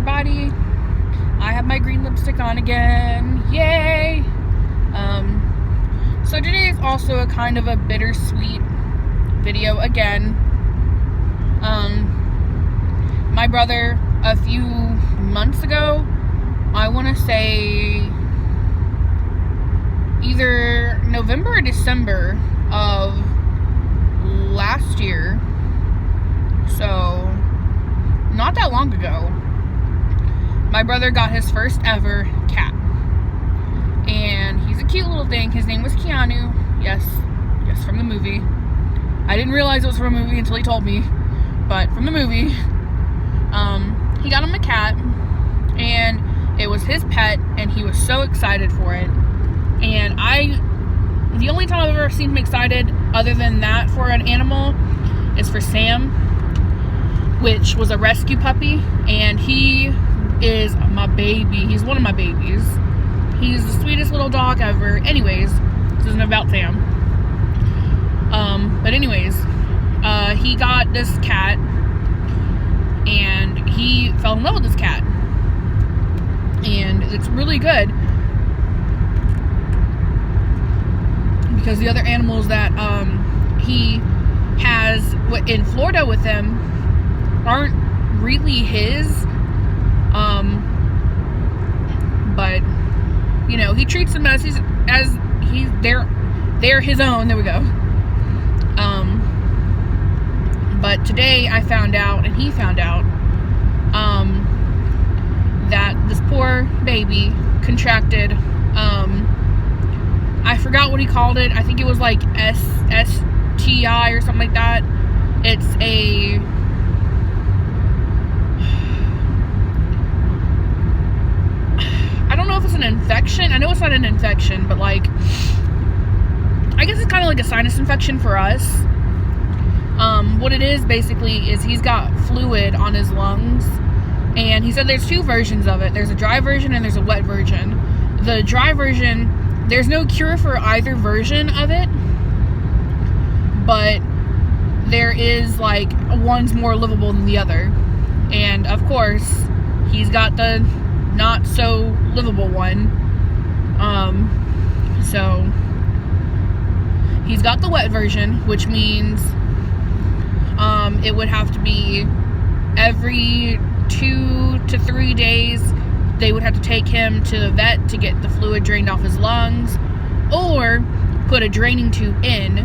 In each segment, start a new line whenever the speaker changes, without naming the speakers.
everybody. I have my green lipstick on again. Yay! So today is also a kind of a bittersweet video again. My brother, a few months ago, I want to say either November or December of last year, so not that long ago, my brother got his first ever cat, and he's a cute little thing. His name was Keanu. Yes, from the movie. I didn't realize it was from a movie until he told me, but from the movie. He got him a cat, and it was his pet, and he was so excited for it. And the only time I've ever seen him excited other than that for an animal is for Sam, which was a rescue puppy, and he is my baby. He's one of my babies. He's the sweetest little dog ever. Anyways, this isn't about Sam. But anyways, he got this cat, and he fell in love with this cat. And it's really good, because the other animals that he has in Florida with him aren't really his, but you know, he treats them as they're his own. There we go. But today I found out, and he found out, that this poor baby contracted, I forgot what he called it. I think it was like STI or something like that. It's a I don't know if it's an infection. I know it's not an infection, but like, I guess it's kind of like a sinus infection for us. What it is basically is he's got fluid on his lungs, and he said there's two versions of it. There's a dry version and there's a wet version. The dry version, there's no cure for either version of it, but there is, like, one's more livable than the other. And of course, he's got the not so livable one. So he's got the wet version, which means it would have to be every 2 to 3 days. They would have to take him to the vet to get the fluid drained off his lungs, or put a draining tube in.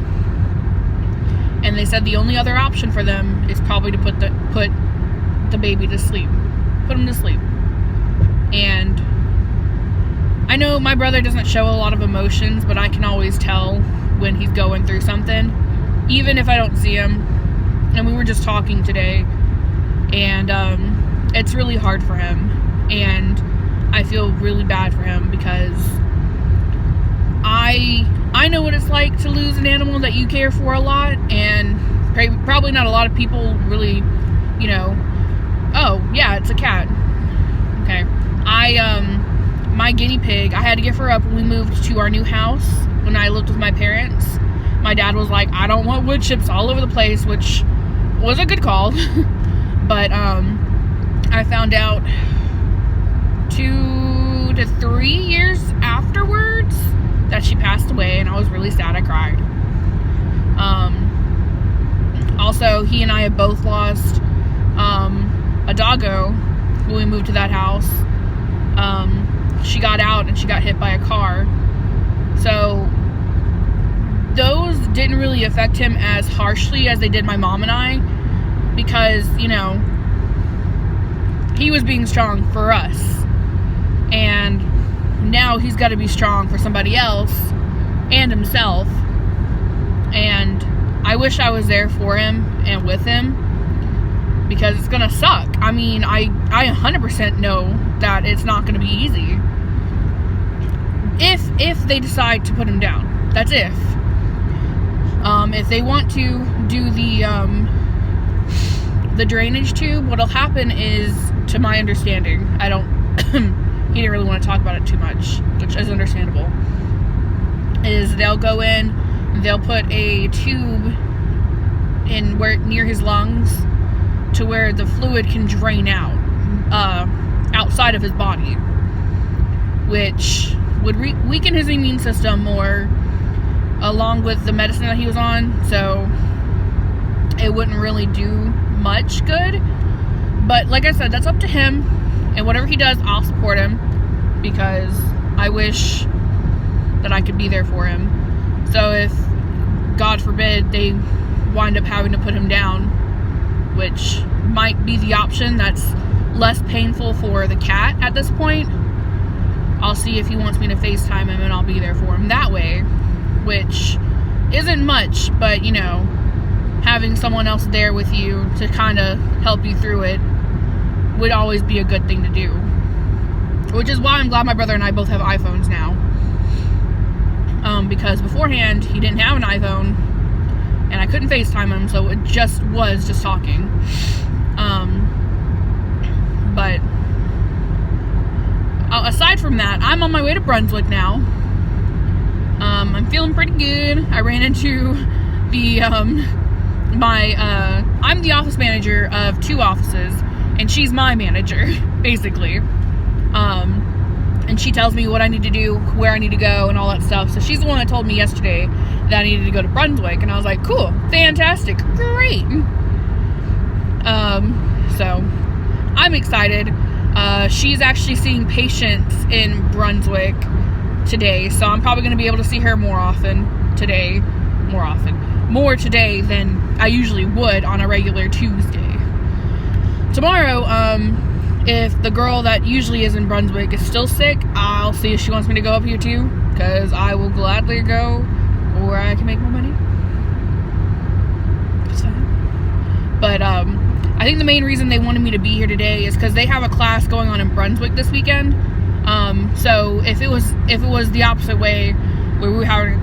And they said the only other option for them is probably to put the baby to sleep, put him to sleep. And I know my brother doesn't show a lot of emotions, but I can always tell when he's going through something, even if I don't see him. And we were just talking today, and it's really hard for him, and I feel really bad for him, because I know what it's like to lose an animal that you care for a lot, and probably not a lot of people really, you know, oh yeah, it's a cat. Okay. My guinea pig, I had to give her up when we moved to our new house, when I lived with my parents. My dad was like, I don't want wood chips all over the place, which was a good call. But I found out 2 to 3 years afterwards that she passed away, and I was really sad. I cried. Also, he and I have both lost a doggo when we moved to that house. She got out and she got hit by a car. So those didn't really affect him as harshly as they did my mom and I, because, you know, he was being strong for us, and now he's got to be strong for somebody else and himself. And I wish I was there for him and with him, because it's gonna suck. I mean, I 100% know that it's not gonna be easy if they decide to put him down. That's if. If they want to do the drainage tube, what'll happen is, to my understanding, he didn't really want to talk about it too much, which is understandable, is they'll go in, they'll put a tube in near his lungs to where the fluid can drain out. outside of his body, which would weaken his immune system more, along with the medicine that he was on, so it wouldn't really do much good. But like I said, that's up to him, and whatever he does, I'll support him, because I wish that I could be there for him. So if, God forbid, they wind up having to put him down, which might be the option that's less painful for the cat at this point, I'll see if he wants me to FaceTime him, and I'll be there for him that way, which isn't much, but you know, having someone else there with you to kind of help you through it would always be a good thing to do. Which is why I'm glad my brother and I both have iPhones now. Because beforehand, he didn't have an iPhone, and I couldn't FaceTime him, so it was just talking. But aside from that, I'm on my way to Brunswick now. I'm feeling pretty good. I ran into the, I'm the office manager of 2 offices, and she's my manager, basically. And she tells me what I need to do, where I need to go, and all that stuff. So she's the one that told me yesterday that I needed to go to Brunswick, and I was like, cool, fantastic, great. So I'm excited. She's actually seeing patients in Brunswick today, so I'm probably going to be able to see her more today than I usually would on a regular Tuesday. Tomorrow, if the girl that usually is in Brunswick is still sick, I'll see if she wants me to go up here too, because I will gladly go, or I can make more money. So, but I think the main reason they wanted me to be here today is because they have a class going on in Brunswick this weekend. So if it was the opposite way, where we were having,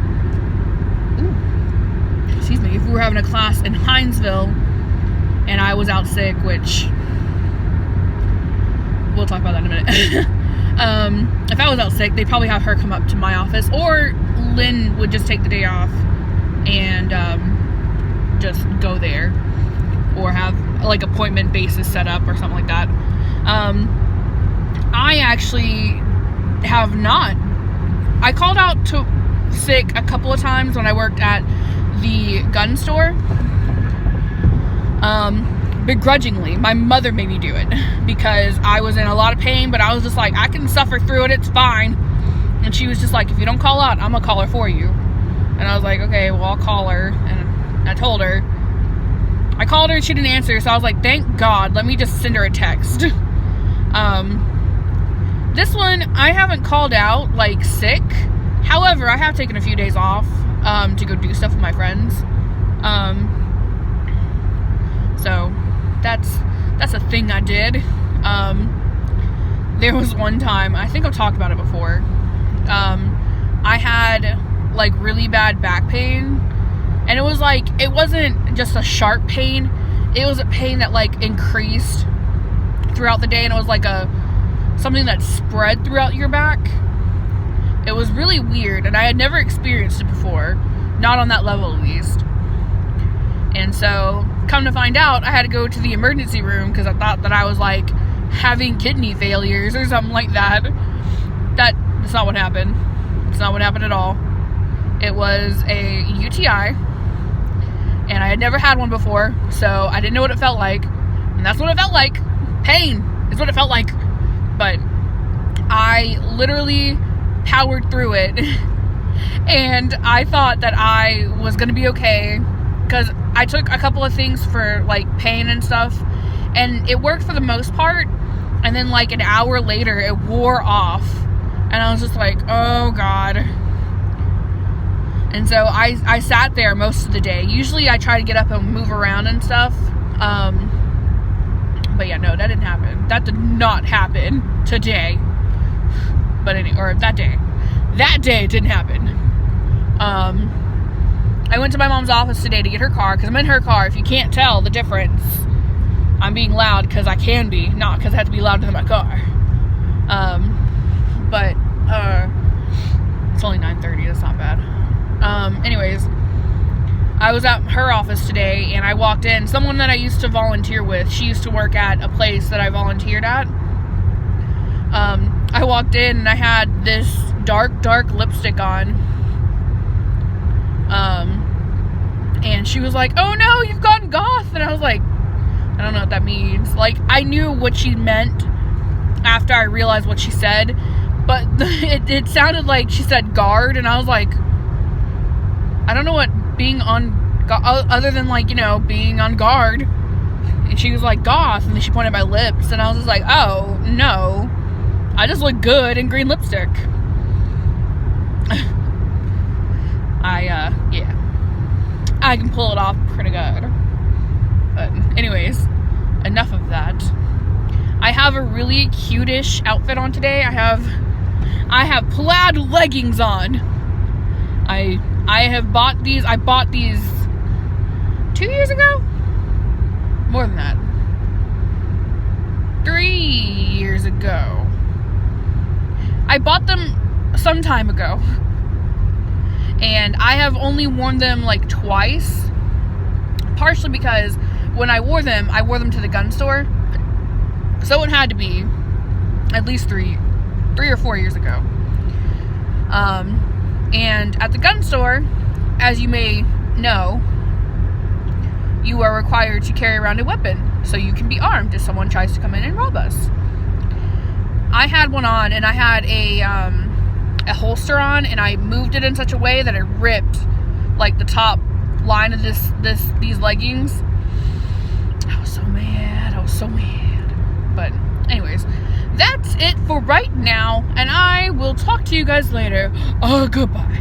if we were having a class in Hinesville and I was out sick, which we'll talk about that in a minute. If I was out sick, they'd probably have her come up to my office, or Lynn would just take the day off and just go there, or have like appointment basis set up or something like that. I actually have not. I called out to sick a couple of times when I worked at the gun store. Begrudgingly, my mother made me do it because I was in a lot of pain, but I was just like, I can suffer through it, it's fine. And she was just like, if you don't call out, I'm gonna call her for you. And I was like, okay, well, I'll call her. And I told her. I called her and she didn't answer, so I was like, thank God, let me just send her a text. This one, I haven't called out, like, sick. However, I have taken a few days off to go do stuff with my friends. So that's a thing I did. There was one time, I think I've talked about it before. I had like really bad back pain, and it was like, it wasn't just a sharp pain, it was a pain that like increased throughout the day, and it was like something that spread throughout your back. It was really weird, and I had never experienced it before, not on that level at least. And so, come to find out, I had to go to the emergency room because I thought that I was like having kidney failures or something like that. That's not what happened. It's not what happened at all. It was a UTI, and I had never had one before, so I didn't know what it felt like. And that's what it felt like. Pain is what it felt like. But I literally powered through it, and I thought that I was going to be okay, because I took a couple of things for like pain and stuff, and it worked for the most part, and then like an hour later it wore off, and I was just like, oh God. And so I sat there most of the day. Usually I try to get up and move around and stuff, but yeah, no, that didn't happen. That did not happen today. But that day it didn't happen. I went to my mom's office today to get her car, because I'm in her car. If you can't tell the difference, I'm being loud because I can be, not because I have to be louder than my car. But it's only 9:30, that's not bad. Anyways, I was at her office today, and I walked in. Someone that I used to volunteer with, she used to work at a place that I volunteered at. I walked in and I had this dark lipstick on. And she was like, "Oh no, you've gone goth." And I was like, I don't know what that means. Like, I knew what she meant after I realized what she said, but it sounded like she said guard, and I was like, I don't know what being on, other than like, you know, being on guard. And she was like, goth, and then she pointed at my lips, and I was just like, oh, no. I just look good in green lipstick. Yeah. I can pull it off pretty good. But anyways, enough of that. I have a really cute-ish outfit on today. I have plaid leggings on. I bought these 2 years ago? More than that. 3 years ago. I bought them some time ago. And I have only worn them like twice. Partially because when I wore them to the gun store. So it had to be at least 3 or 4 years ago. And at the gun store, as you may know, you are required to carry around a weapon so you can be armed if someone tries to come in and rob us. I had one on, and I had a holster on, and I moved it in such a way that it ripped like the top line of these leggings. I was so mad. But anyways, that's it for right now, and I will talk to you guys later. Goodbye.